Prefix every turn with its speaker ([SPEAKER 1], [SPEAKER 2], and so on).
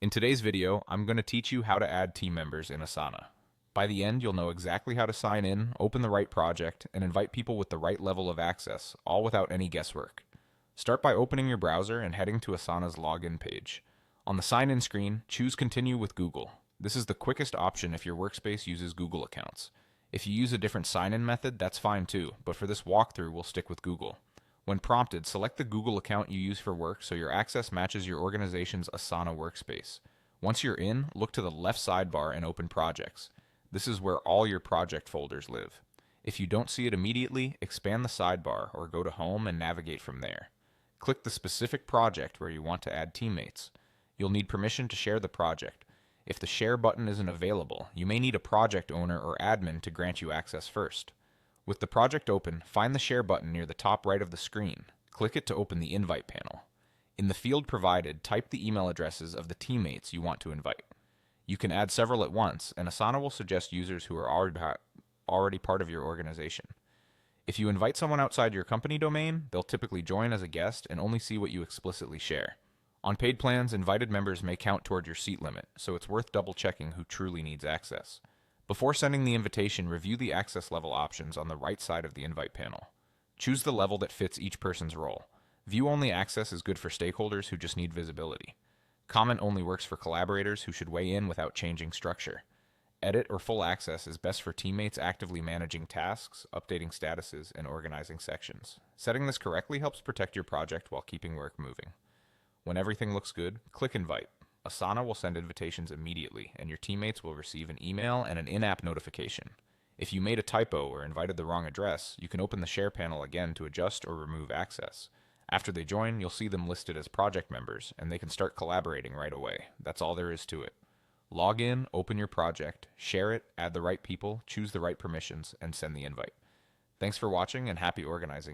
[SPEAKER 1] In today's video, I'm going to teach you how to add team members in Asana. By the end, you'll know exactly how to sign in, open the right project, and invite people with the right level of access, all without any guesswork. Start by opening your browser and heading to Asana's login page. On the sign-in screen, choose Continue with Google. This is the quickest option if your workspace uses Google accounts. If you use a different sign-in method, that's fine too, but for this walkthrough, we'll stick with Google. When prompted, select the Google account you use for work so your access matches your organization's Asana workspace. Once you're in, look to the left sidebar and open Projects. This is where all your project folders live. If you don't see it immediately, expand the sidebar or go to Home and navigate from there. Click the specific project where you want to add teammates. You'll need permission to share the project. If the Share button isn't available, you may need a project owner or admin to grant you access first. With the project open, find the Share button near the top right of the screen. Click it to open the Invite panel. In the field provided, type the email addresses of the teammates you want to invite. You can add several at once, and Asana will suggest users who are already part of your organization. If you invite someone outside your company domain, they'll typically join as a guest and only see what you explicitly share. On paid plans, invited members may count toward your seat limit, so it's worth double-checking who truly needs access. Before sending the invitation, review the access level options on the right side of the invite panel. Choose the level that fits each person's role. View-only access is good for stakeholders who just need visibility. Comment only works for collaborators who should weigh in without changing structure. Edit or full access is best for teammates actively managing tasks, updating statuses, and organizing sections. Setting this correctly helps protect your project while keeping work moving. When everything looks good, click Invite. Asana will send invitations immediately, and your teammates will receive an email and an in-app notification. If you made a typo or invited the wrong address, you can open the Share panel again to adjust or remove access. After they join, you'll see them listed as project members, and they can start collaborating right away. That's all there is to it. Log in, open your project, share it, add the right people, choose the right permissions, and send the invite. Thanks for watching, and happy organizing.